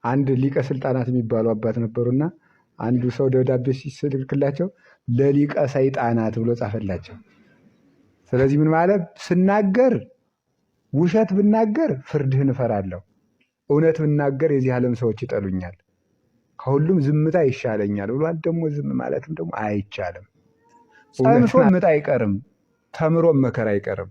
አንድ ሊቀ ስልጣናት የሚባሉ አባት ነበሩና አንዱ ሰው ደብዳቤ ሲልክላቸው ለሊቀ ሰይጣናት ብሎ ጻፈላቸው። ስለዚህ ምን ማለት ስናገር ውሸት ብናገር ፍርድህን እፈራለሁ፣ እውነት ብናገር የዚህ ዓለም ሰዎች ይጠሉኛል፣ ከሁሉም ዝምታ ይሻለኛል ብሏል። ደግሞ ዝም ማለትም ደግሞ አይቻልም። ጸንሶ ምጥ አይቀርም፣ ተምሮም መከራ አይቀርም።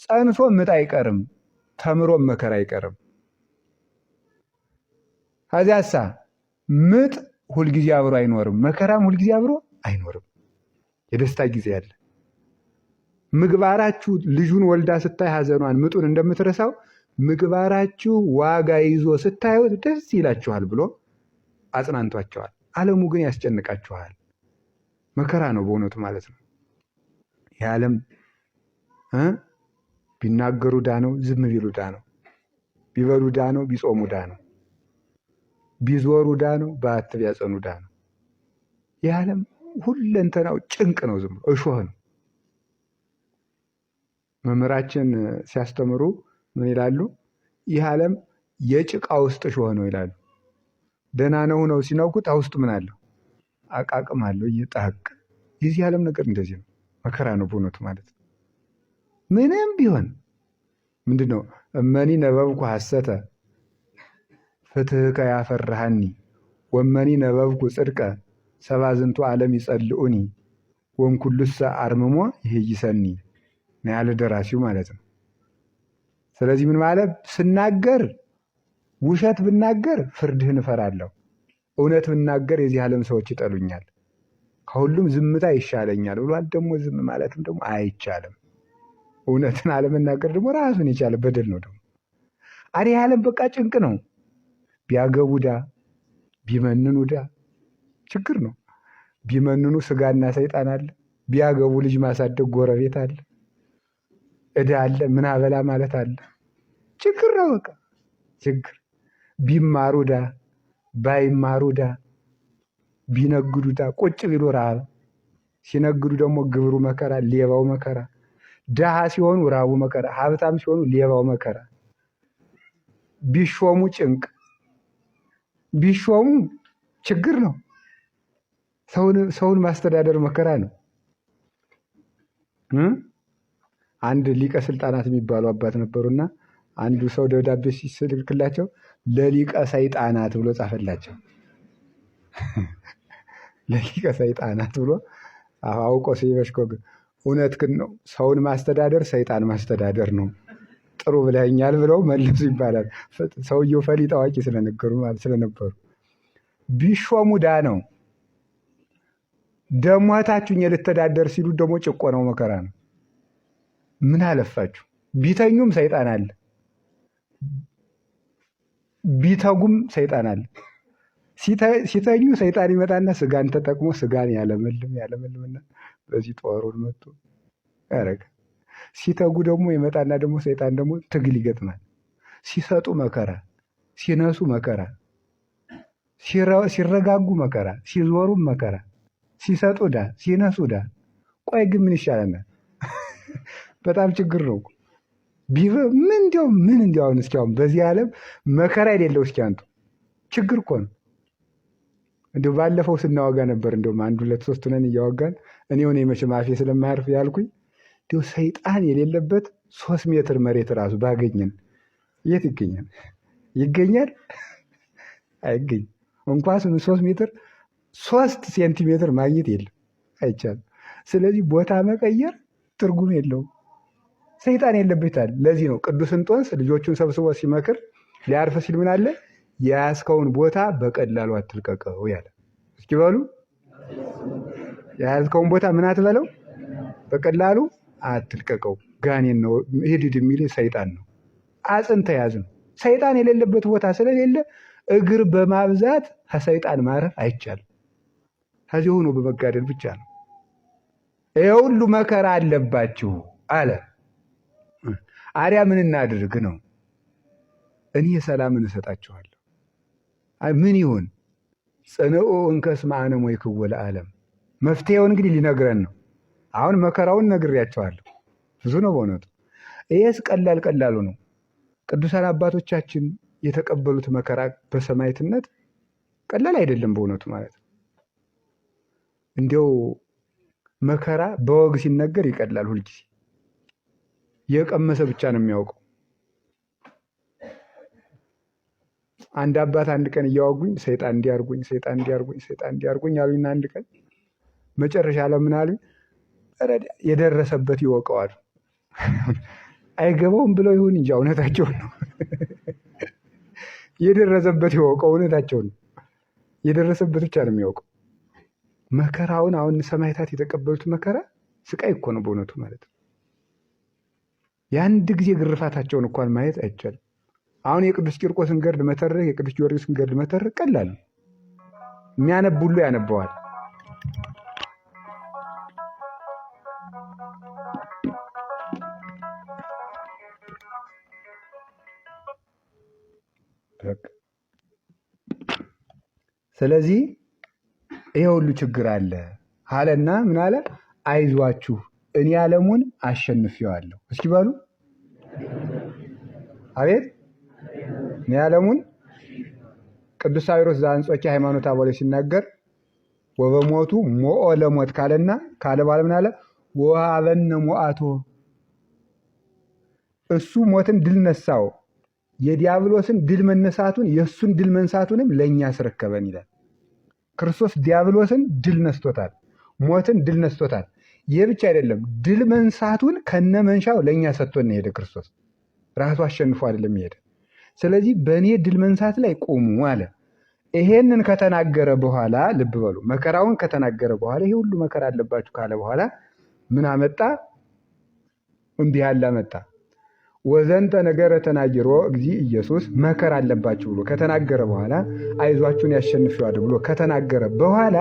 ጸንሶ ምጥ አይቀርም፣ ተምሮም መከራ አይቀርም። ከዚያሳ ምጥ ሁልጊዜ አብሮ አይኖርም፣ መከራም ሁልጊዜ አብሮ አይኖርም። የደስታ ጊዜ አለ። ምግባራችሁ ልጁን ወልዳ ስታይ ሐዘኗን ምጡን እንደምትረሳው ምግባራችሁ ዋጋ ይዞ ስታዩት ደስ ይላችኋል ብሎ አጽናንቷቸዋል። ዓለሙ ግን ያስጨንቃችኋል። መከራ ነው በእውነቱ ማለት ነው። ይህ ዓለም ቢናገሩ ዳ ነው፣ ዝም ቢሉ ዳ ነው፣ ቢበሉ ዳ ነው፣ ቢጾሙ ዳ ነው፣ ቢዞሩ ዳ ነው፣ በዓት ቢያጸኑ ዳ ነው። ይህ ዓለም ሁለንተናው ጭንቅ ነው፣ ዝም ብሎ እሾህ ነው። መምህራችን ሲያስተምሩ ምን ይላሉ? ይህ ዓለም የጭቃ ውስጥ እሾህ ነው ይላሉ። ደህና ነው ሲነኩት ውስጡ ምን አለው? አቃቅም አለው እየጣቅ። የዚህ ዓለም ነገር እንደዚህ ነው፣ መከራ ነው በእውነቱ ማለት ነው። ምንም ቢሆን ምንድን ነው? እመኒ ነበብኩ ሐሰተ ፍትሕከ ያፈርሃኒ ወመኒ ነበብኩ ጽድቀ ሰባ ዝንቱ ዓለም ይጸልኡኒ ወእምኩሉሰ አርምሞ ይሄይሰኒ ነው ያለ ደራሲው ማለት ነው። ስለዚህ ምን ማለት ስናገር ውሸት ብናገር ፍርድህን እፈራለሁ፣ እውነት ብናገር የዚህ ዓለም ሰዎች ይጠሉኛል፣ ከሁሉም ዝምታ ይሻለኛል ብሏል። ደግሞ ዝም ማለትም ደግሞ አይቻልም። እውነትን አለመናገር ደግሞ ራሱን የቻለ በደል ነው። ደግሞ አዲህ ዓለም በቃ ጭንቅ ነው። ቢያገቡ ዳ፣ ቢመንኑ ዳ ችግር ነው። ቢመንኑ ስጋና ሰይጣን አለ፣ ቢያገቡ ልጅ ማሳደግ ጎረቤት አለ፣ እዳ አለ፣ ምን አበላ ማለት አለ። ችግር ነው በቃ ችግር። ቢማሩ ዳ፣ ባይማሩ ዳ፣ ቢነግዱ ዳ፣ ቁጭ ቢሉ ረሃብ፣ ሲነግዱ ደግሞ ግብሩ መከራ፣ ሌባው መከራ። ድሃ ሲሆኑ ራቡ መከራ፣ ሀብታም ሲሆኑ ሌባው መከራ። ቢሾሙ ጭንቅ፣ ቢሾሙ ችግር ነው። ሰውን ማስተዳደር መከራ ነው። አንድ ሊቀ ስልጣናት የሚባሉ አባት ነበሩና አንዱ ሰው ደብዳቤ ሲልክላቸው ለሊቀ ሰይጣናት ብሎ ጻፈላቸው። ለሊቀ ሰይጣናት ብሎ አውቆ ሲበሽኮ እውነት ግን ነው። ሰውን ማስተዳደር ሰይጣን ማስተዳደር ነው። ጥሩ ብለኛል ብለው መልሱ ይባላል። ሰውየው ፈሊጥ አዋቂ ስለነበሩ ቢሾሙ ዳ ነው። ደሞ እህታችሁኝ ልተዳደር ሲሉ ደግሞ ጭቆናው መከራ ነው። ምን አለፋችሁ? ቢተኙም ሰይጣን አለ፣ ቢተጉም ሰይጣን አለ። ሲተኙ ሰይጣን ይመጣና ስጋን ተጠቅሞ ስጋን ያለመልምና በዚህ ጦሩን መጥቶ ያረጋ። ሲተጉ ደግሞ ይመጣና ደግሞ ሰይጣን ደግሞ ትግል ይገጥማል። ሲሰጡ መከራ፣ ሲነሱ መከራ፣ ሲረጋጉ መከራ፣ ሲዞሩም መከራ፣ ሲሰጡ ዳ፣ ሲነሱ ዳ። ቆይ ግን ምን ይሻለናል? በጣም ችግር ነው። ምን እንዲያውን እስኪያውን በዚህ ዓለም መከራ የሌለው እስኪ አንቱ ችግር እኮ ነው። እንዲሁ ባለፈው ስናወጋ ነበር። እንዲሁም 1 2 3 ነን እያወጋን እኔ ሆነ መቼም አፌ ስለማያርፍ ያልኩኝ እንዲሁ ሰይጣን የሌለበት 3 ሜትር መሬት ራሱ ባገኘን የት ይገኛል? ይገኛል? አይገኝ። እንኳን 3 ሜትር 3 ሴንቲሜትር ማግኘት የለም፣ አይቻልም። ስለዚህ ቦታ መቀየር ትርጉም የለውም። ሰይጣን የለበታል። ለዚህ ነው ቅዱስ እንጦንስ ልጆቹን ሰብስቦ ሲመክር ሊያርፍ ሲል ምን አለ? የያዝከውን ቦታ በቀላሉ አትልቀቀው ያለ። እስኪ በሉ የያዝከውን ቦታ ምን አትበለው? በቀላሉ አትልቀቀው። ጋኔን ነው ሂድድ የሚል ሰይጣን ነው። አጽንተ ያዝ ነው። ሰይጣን የሌለበት ቦታ ስለሌለ እግር በማብዛት ከሰይጣን ማረፍ አይቻልም። ከዚህ ሆኖ በመጋደል ብቻ ነው። ይሄ ሁሉ መከራ አለባችሁ አለ። አሪያ ምን እናድርግ ነው? እኔ ሰላምን እሰጣችኋለሁ። ምን ይሁን? ጽንዑ እንከስመ አነ ሞይክዎ ለዓለም። መፍትሄውን እንግዲህ ሊነግረን ነው። አሁን መከራውን ነግሬያቸዋለሁ። ብዙ ነው በእውነቱ። ይሄስ ቀላሉ ነው። ቅዱሳን አባቶቻችን የተቀበሉት መከራ በሰማዕትነት ቀላል አይደለም በእውነቱ ማለት ነው። እንዲያው መከራ በወግ ሲነገር ይቀላል። ሁልጊዜ የቀመሰ ብቻ ነው የሚያውቀው። አንድ አባት አንድ ቀን እያወጉኝ ሰይጣን እንዲያርጉኝ ሰይጣን እንዲያርጉኝ ሰይጣን እንዲያርጉኝ አሉኝና አንድ ቀን መጨረሻ ለምን አሉኝ፣ የደረሰበት ይወቀዋል። አይገባውም ብለው ይሁን እንጂ እውነታቸውን ነው። የደረሰበት ይወቀው፣ እውነታቸውን ነው። የደረሰበት ብቻ ነው የሚያውቀው። መከራውን አሁን ሰማዕታት የተቀበሉት መከራ ስቃይ እኮ ነው በእውነቱ ማለት ነው። የአንድ ጊዜ ግርፋታቸውን እንኳን ማየት አይቻልም። አሁን የቅዱስ ቂርቆስን ገድል መተረክ፣ የቅዱስ ጊዮርጊስን ገድል መተረክ ቀላል ነው። የሚያነብ ሁሉ ያነበዋል። ስለዚህ ይሄ ሁሉ ችግር አለ አለና ምን አለ? አይዟችሁ እኔ ዓለሙን አሸንፌዋለሁ። እስኪ በሉ አቤት። እኔ ዓለሙን ቅዱስ ሳዊሮስ ዘአንጾኪያ ሃይማኖተ አበው ላይ ሲናገር ወበሞቱ ሞኦ ለሞት ካለና ካለ በኋላ ምን አለ? ወሀበነ ሞአቶ፣ እሱ ሞትን ድል ነሳው፣ የዲያብሎስን ድል መነሳቱን የእሱን ድል መንሳቱንም ለእኛ አስረከበን ይላል። ክርስቶስ ዲያብሎስን ድል ነስቶታል፣ ሞትን ድል ነስቶታል። ይህ ብቻ አይደለም፣ ድል መንሳቱን ከነ መንሻው ለእኛ ሰጥቶን የሄደ ክርስቶስ ራሱ አሸንፎ አይደለም የሄደ። ስለዚህ በእኔ ድል መንሳት ላይ ቁሙ አለ። ይሄንን ከተናገረ በኋላ ልብ በሉ፣ መከራውን ከተናገረ በኋላ ይሄ ሁሉ መከራ አለባችሁ ካለ በኋላ ምን አመጣ? እንዲህ ያለ አመጣ። ወዘንተ ነገረ ተናግሮ እግዚእ ኢየሱስ፣ መከራ አለባችሁ ብሎ ከተናገረ በኋላ አይዟችሁን ያሸንፈዋል ብሎ ከተናገረ በኋላ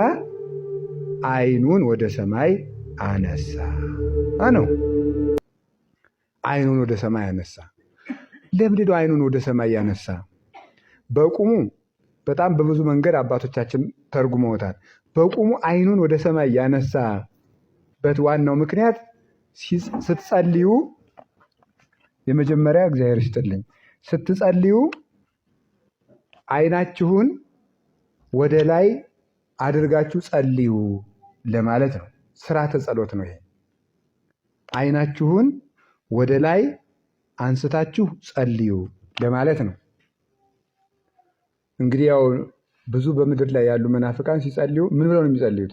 ዓይኑን ወደ ሰማይ አነሳ ነው። ዓይኑን ወደ ሰማይ አነሳ። ለምንድን ነው ዓይኑን ወደ ሰማይ ያነሳ? በቁሙ በጣም በብዙ መንገድ አባቶቻችን ተርጉመውታል። በቁሙ ዓይኑን ወደ ሰማይ ያነሳበት ዋናው ምክንያት ስትጸልዩ፣ የመጀመሪያ እግዚአብሔር ይስጥልኝ፣ ስትጸልዩ ዓይናችሁን ወደ ላይ አድርጋችሁ ጸልዩ ለማለት ነው። ስርዓተ ጸሎት ነው ይሄ። ዓይናችሁን ወደ ላይ አንስታችሁ ጸልዩ ለማለት ነው። እንግዲህ ያው ብዙ በምድር ላይ ያሉ መናፍቃን ሲጸልዩ ምን ብለው ነው የሚጸልዩት?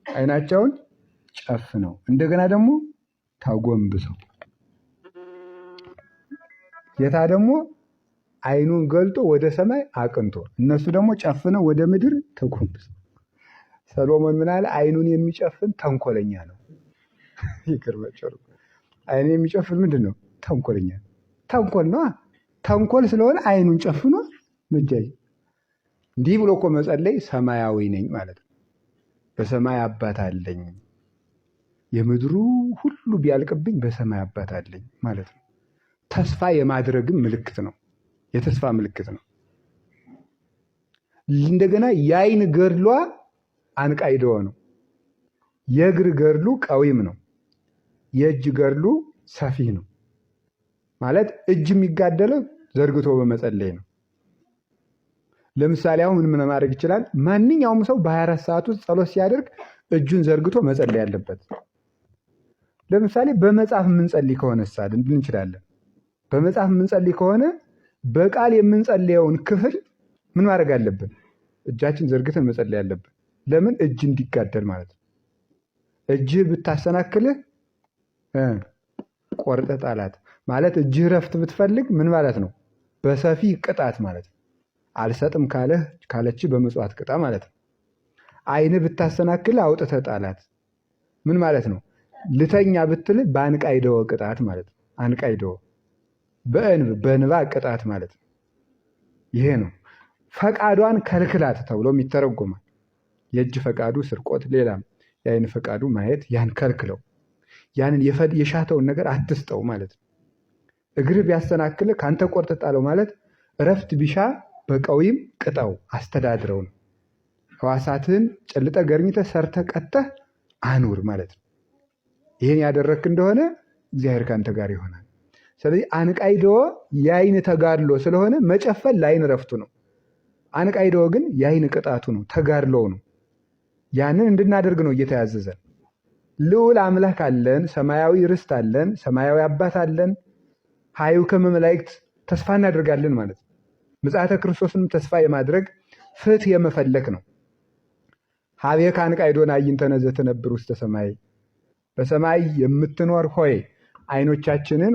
ዓይናቸውን ጨፍነው እንደገና ደግሞ ታጎንብሰው፣ ጌታ ደግሞ ዓይኑን ገልጦ ወደ ሰማይ አቅንቶ፣ እነሱ ደግሞ ጨፍነው ወደ ምድር ተጎንብሰው። ሰሎሞን ምን አለ? ዓይኑን የሚጨፍን ተንኮለኛ ነው። ይገርማቸዋል። ዓይኑን የሚጨፍን ምንድን ነው? ተንኮለኛ። ተንኮል ነው። ተንኮል ስለሆነ ዓይኑን ጨፍኖ መጃይ። እንዲህ ብሎ እኮ መጸለይ ሰማያዊ ነኝ ማለት ነው። በሰማይ አባት አለኝ፣ የምድሩ ሁሉ ቢያልቅብኝ በሰማይ አባት አለኝ ማለት ነው። ተስፋ የማድረግም ምልክት ነው። የተስፋ ምልክት ነው። እንደገና የዓይን ገድሏ አንቃይደው ነው። የእግር ገድሉ ቀዊም ነው። የእጅ ገድሉ ሰፊህ ነው። ማለት እጅ የሚጋደለው ዘርግቶ በመጸለይ ነው። ለምሳሌ አሁን ምን ማድረግ ይችላል? ማንኛውም ሰው በ24 ሰዓት ውስጥ ጸሎት ሲያደርግ እጁን ዘርግቶ መጸለይ ያለበት። ለምሳሌ በመጽሐፍ የምንጸልይ ከሆነ ሳል እንችላለን። በመጽሐፍ የምንጸልይ ከሆነ በቃል የምንጸልየውን ክፍል ምን ማድረግ አለብን? እጃችን ዘርግተን መጸለይ ያለብን። ለምን? እጅ እንዲጋደል ማለት ነው። እጅህ ብታሰናክልህ ቆርጠህ ጣላት ማለት። እጅህ ረፍት ብትፈልግ ምን ማለት ነው? በሰፊ ቅጣት ማለት ነው። አልሰጥም ካለች በመጽዋት ቅጣ ማለት ነው። ዓይንህ ብታሰናክልህ አውጥተህ ጣላት ምን ማለት ነው? ልተኛ ብትል በአንቃይደወ ቅጣት ማለት ነው። አንቃይደወ በእንባ ቅጣት ማለት ነው። ይሄ ነው። ፈቃዷን ከልክላት ተብሎም ይተረጎማል። የእጅ ፈቃዱ ስርቆት፣ ሌላም የዓይን ፈቃዱ ማየት፣ ያን ከልክለው፣ ያንን የሻተውን ነገር አትስጠው ማለት ነው። እግርህ ቢያሰናክልህ ካንተ ቆርጠህ ጣለው ማለት እረፍት ቢሻ በቀዊም ቅጣው፣ አስተዳድረው ነው። ሕዋሳትን ጨልጠ ገርኝተ ሰርተ ቀጥተህ አኑር ማለት ነው። ይህን ያደረግክ እንደሆነ እግዚአብሔር ካንተ ጋር ይሆናል። ስለዚህ አንቃይዶ የአይን ተጋድሎ ስለሆነ መጨፈን ለአይን ረፍቱ ነው። አንቃይዶ ግን የአይን ቅጣቱ ነው፣ ተጋድሎው ነው። ያንን እንድናደርግ ነው ጌታ ያዘዘን። ልዑል አምላክ አለን፣ ሰማያዊ ርስት አለን፣ ሰማያዊ አባት አለን። ሀዩ ከመመላእክት ተስፋ እናደርጋለን ማለት ነው። ምጽአተ ክርስቶስንም ተስፋ የማድረግ ፍትህ የመፈለክ ነው። ሀቤከ አንቃይዶን አዕይንተነ ዘትነብር ውስተ ሰማይ፣ በሰማይ የምትኖር ሆይ አይኖቻችንን